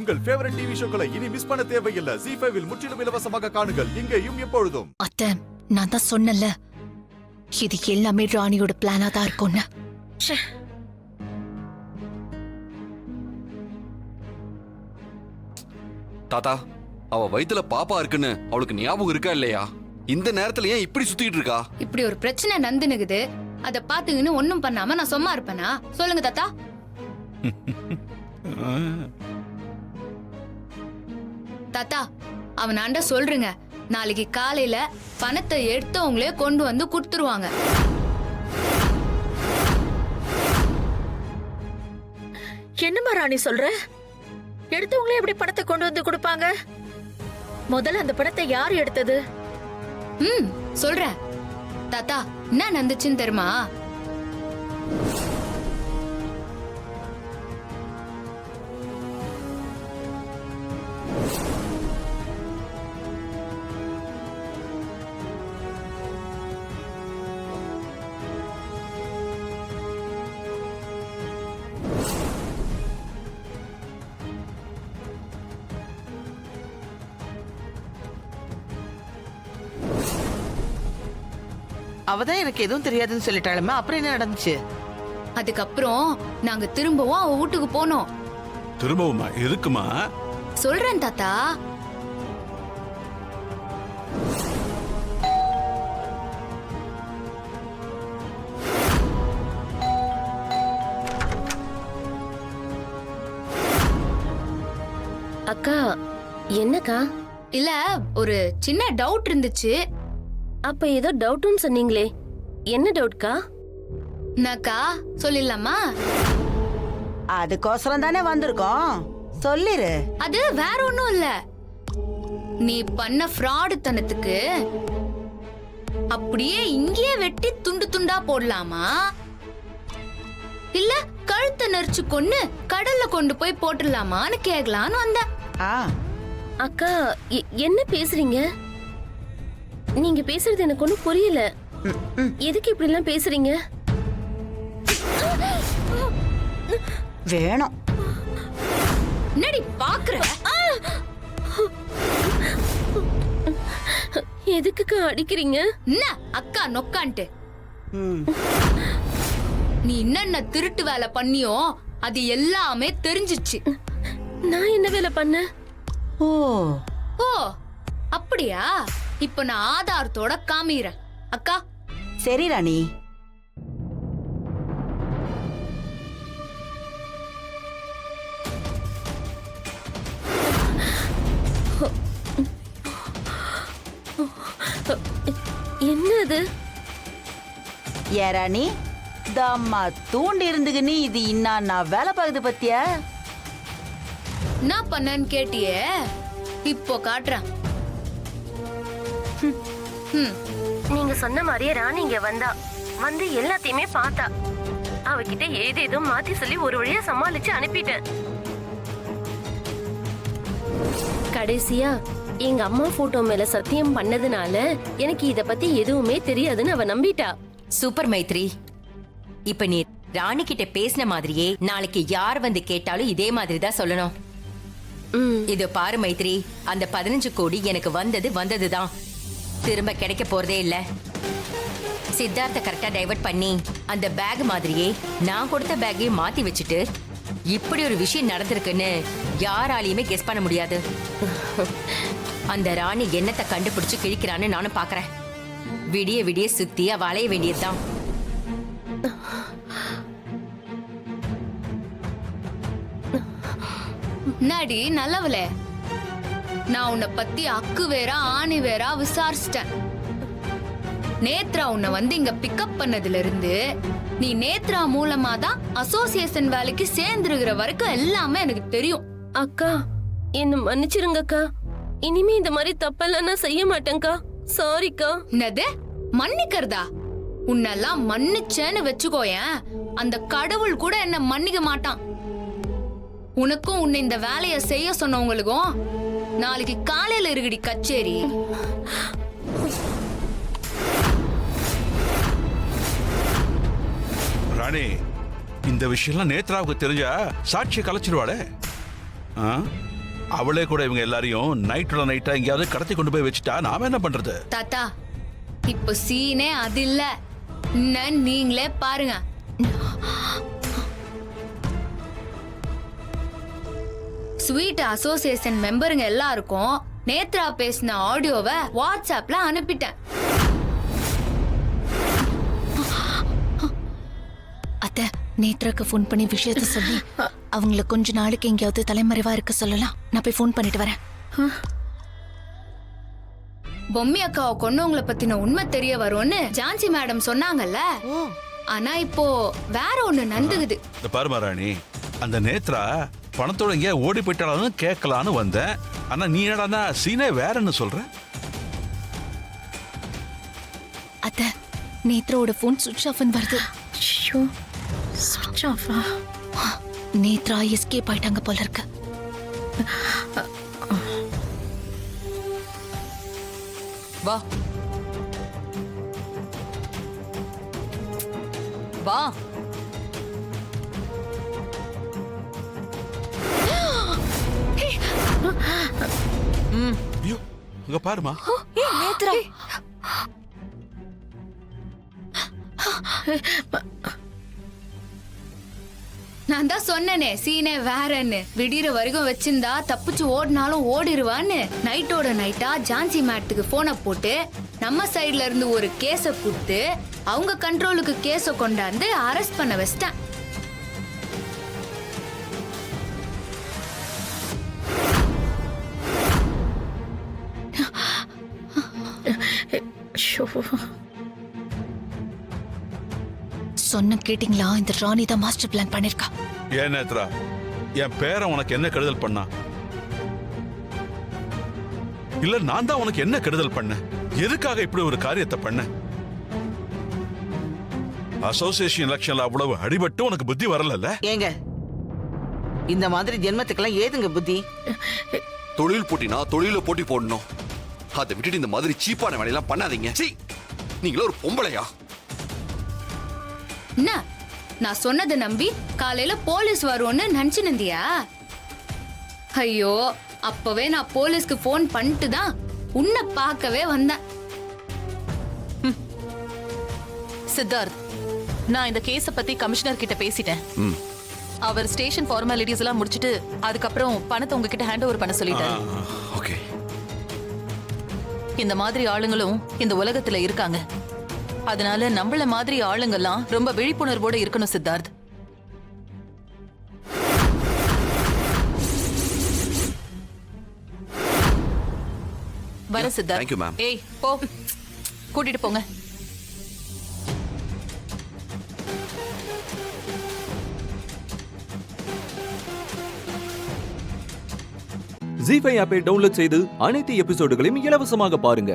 உங்கள் favourite TV ஷோக்களை இனி miss பண்ண தேவையில்லை. ZEE5 இல் முற்றிலும் இலவசமாக காணுங்கள். இங்கேயும் எப்பொழுதும். அத்தை, நான் தான் சொன்னல, இது எல்லாமே ராணியோட பிளானா தான் இருக்கும்னு. தாத்தா, அவ வயித்துல பாப்பா இருக்குன்னு அவளுக்கு ஞாபகம் இருக்கா இல்லையா? இந்த நேரத்துல ஏன் இப்படி சுத்திட்டு இருக்கா? இப்படி ஒரு பிரச்சனை நந்துனுக்குது, அத பாத்துக்கின்னு ஒண்ணும் பண்ணாம நான் சும்மா இருப்பேனா? சொல்லுங்க தாத்தா. தாத்தா, அவனாண்ட சொல்றீங்க, நாளைக்கு காலையில பணத்தை எடுத்தவங்களே கொண்டு வந்து கொடுத்துருவாங்க. என்னம்மா ராணி சொல்ற? எடுத்தவங்களே எப்படி பணத்தை கொண்டு வந்து கொடுப்பாங்க? முதல்ல அந்த பணத்தை யார் எடுத்தது? சொல்றேன் தாத்தா. என்ன நடந்துச்சுன்னு தெரியுமா? அவதான் எனக்கு எதுவும் தெரியாதுன்னு சொல்லிட்டாளுமே, அப்புறம் என்ன நடந்துச்சு? அதுக்கப்புறம் நாங்க திரும்பவும் அவ வீட்டுக்கு போனோம். திரும்பவுமா? எதுக்குமா? சொல்றேன் தாத்தா. அக்கா, என்னக்கா? இல்ல, ஒரு சின்ன டவுட் இருந்துச்சு. அப்ப ஏதோ டவுட்னு சொன்னீங்களே, என்ன டவுட்க்கா? என்னக்கா சொல்லிடலாமா? அதுக்கோசரம் தானே வந்திருக்கோம், சொல்லிரு. அது வேற ஒண்ணும் இல்ல. நீ பண்ண ஃப்ராடு தனத்துக்கு அப்படியே இங்கேயே வெட்டி துண்டு துண்டா போடலாமா, இல்ல கழுத்தை நெரிச்சு கொன்னு கடல்ல கொண்டு போய் போட்டுடலாமான்னு கேட்கலான்னு வந்த. அக்கா, என்ன பேசுறீங்க? நீங்க பேசுறது எனக்கு ஒண்ணும் புரியல. எதுக்கு இப்படி எல்லாம் பேசுறீங்க? வேணும் என்னடி பாக்குற? எதுக்குக்கா அடிக்கிறீங்க? என்ன அக்கா நொக்கான்ட்டு? நீ என்னென்ன திருட்டு வேலை பண்ணியோ அது எல்லாமே தெரிஞ்சிச்சு. நான் என்ன வேலை பண்ண? ஓ ஓ, அப்படியா? இப்ப நான் ஆதாரத்தோட காமிக்கிறேன் அக்கா. சரி ராணி. என்ன அது? ஏ ராணி, தம்மா தூண்டி இருந்துக்குன்னு இது இன்னும் நான் வேலை பார்க்குது பத்தியா? என்ன பண்ணன்னு கேட்டியே, இப்போ காட்டுறேன். நீங்க சொன்ன மாதிரியே ராணி இங்க வந்து எல்லாத்தையுமே பார்த்தா. அவகிட்ட ஏதேதோ மாத்தி சொல்லி ஒரு வழியா சமாளிச்சு அனுப்பிட்டேன். கடைசியா எங்க அம்மா போட்டோ மேல சத்தியம் பண்ணதுனால எனக்கு இத பத்தி எதுவுமே தெரியாதுன்னு அவ நம்பிட்டா. சூப்பர் மைத்ரி. இப்ப நீ ராணி கிட்ட பேசின மாதிரியே நாளைக்கு யார் வந்து கேட்டாலும் இதே மாதிரி தான் சொல்லணும். இது பாரு மைத்ரி, அந்த 15 கோடி எனக்கு வந்ததுதான், திரும்ப கிடைக்க போறதே இல்ல. சித்தார்த்த கரெக்டா டைவர்ட் பண்ணி அந்த பேக் மாதிரியே நான் கொடுத்த பேக்கையும் மாத்தி வச்சுட்டு இப்படி ஒரு விஷயம் நடந்திருக்குன்னு யாராலையுமே கெஸ் பண்ண முடியாது. அந்த ராணி என்னத்தை கண்டுபிடிச்சு கிழிக்கிறான்னு நானும் பாக்குறேன். விடிய விடிய சுத்தி அவ அலைய வேண்டியதுதான். நாடி நல்லவளே, நான் உன்னை பத்தி அக்கு வேற ஆணி வேற விசாரிச்சிட்டேன். நேத்ரா உன்னை வந்து இங்க பிக்கப் பண்ணதுல இருந்து நீ நேத்ரா மூலமா தான் அசோசியேஷன் வேலைக்கு சேர்ந்துருக்கிற வரைக்கும் எல்லாமே எனக்கு தெரியும். அக்கா, என்ன மன்னிச்சிருங்கக்கா. இனிமே இந்த மாதிரி தப்பெல்லாம் நான் செய்ய மாட்டேன்க்கா. சாரிக்கா. என்னது மன்னிக்கிறதா? உன்னெல்லாம் மன்னிச்சேன்னு வச்சுக்கோயேன், அந்த கடவுள் கூட என்ன மன்னிக்க மாட்டான். உனக்கும் உன்னை இந்த வேலைய செய்ய சொன்னவங்களுக்கும் நாளைக்கு காலையில இருக்குடி கச்சேரி. ராணி, இந்த விஷயம்லாம் நேத்ராவுக்கு தெரிஞ்சா சாட்சியை கலைச்சிருவாளே. அவளே கூட இவங்க எல்லாரையும் நைட்டோட நைட்டா எங்கேயாவது கடத்தி கொண்டு போய் வச்சுட்டா நாம என்ன பண்றது? தாத்தா இப்போ சீனே அது இல்ல, இன்னும் நீங்களே பாருங்க. ஸ்வீட் அசோசியேஷன் மெம்பருங்க எல்லாருக்கும் நேத்ரா பேசின ஆடியோவை வாட்ஸ்அப்ல அனுப்பிட்டேன். அத்தை, நேத்ராக்கு ஃபோன் பண்ணி விஷயத்த சொல்லி அவங்கள கொஞ்ச நாளைக்கு எங்கேயாவது தலைமறைவா இருக்க சொல்லலாம். நான் போய் ஃபோன் பண்ணிட்டு வரேன். பொம்மி அக்காவை கொன்னவங்கள பத்தின உண்மை தெரிய வரும்னு ஜான்சி மேடம் சொன்னாங்கல்ல. ஆனா இப்போ வேற ஒண்ணு நடந்துகுது. இந்த பாருமா ராணி, அந்த நேத்ரா பணத்தோட எங்கேயா ஓடி போயிட்டாலும் கேட்கலான்னு வந்தேன். ஆனா நீ என்னடா சீனே வேறன்னு சொல்ற? அத்தை, நேத்ராவோட ஃபோன் சுவிட்ச் ஆஃப்னு வருது. ஐயோ, சுவிட்ச் ஆஃபா? நேத்ரா எஸ்கேப் ஆயிட்டாங்க போல இருக்கு. வா வா. ஐயோ, இங்க பாருமா. நேத்ரா, நான் தான் சொன்னனே சீனே வேறன்னு. விடிற வரைக்கும் வச்சிருந்தா தப்பிச்சு ஓடினாலும் ஓடிடுவான்னு நைட்டோட நைட்டா ஜான்சி மேடத்துக்கு போனை போட்டு நம்ம சைடுல இருந்து ஒரு கேஸ கொடுத்து அவங்க கண்ட்ரோலுக்கு கேஸ கொண்டாந்து அரெஸ்ட் பண்ண வச்சிட்டேன். சொன்ன கேட்டீங்களா? இந்த ராணி தான் மாஸ்டர் பிளான் பண்ணிருக்கா. ஏன் நேத்ரா, என் பேரன் உனக்கு என்ன கெடுதல் பண்ணா? இல்ல நான் தான் உனக்கு என்ன கெடுதல் பண்ண? எதுக்காக இப்படி ஒரு காரியத்தை பண்ண? அசோசியேஷன் எலெக்ஷன்ல அவ்வளவு அடிபட்டு உனக்கு புத்தி வரல? ஏங்க, இந்த மாதிரி ஜென்மத்துக்கெல்லாம் ஏதுங்க புத்தி? தொழில் போட்டினா தொழில போட்டி போடணும். அதை விட்டுட்டு இந்த மாதிரி சீப்பான வேலையெல்லாம் பண்ணாதீங்க. சீ, நீங்களே ஒரு பொம்பளையா? என்ன, நான் சொன்னதை நம்பி காலையில போலீஸ் வரும்னு நினைச்சு நிந்தியா? ஐயோ, அப்பவே நான் போலீஸ்க்கு போன் பண்ணிட்டு தான் உன்னை பார்க்கவே வந்தேன். சித்தார்த், நான் இந்த கேஸ பத்தி கமிஷனர் கிட்ட பேசிட்டேன். அவர் ஸ்டேஷன் ஃபார்மாலிட்டிஸ் எல்லாம் முடிச்சிட்டு அதுக்கப்புறம் பணத்தை உங்ககிட்ட ஹேண்ட் ஓவர் பண்ண சொல்லிட்டாரு. ஓகே. இந்த மாதிரி ஆளுங்களும் இந்த உலகத்துல இருக்காங்க. அதனால நம்மள மாதிரி ஆளுங்கெல்லாம் ரொம்ப விழிப்புணர்வோட இருக்கணும் சித்தார்த். வர சித்தார்த். Thank you, ma'am. ஏய், போ, கூட்டிட்டு போங்க. ஜீ5 ஆப்பை டவுன்லோட் செய்து அனைத்து எபிசோடுகளையும் இலவசமாக பாருங்க.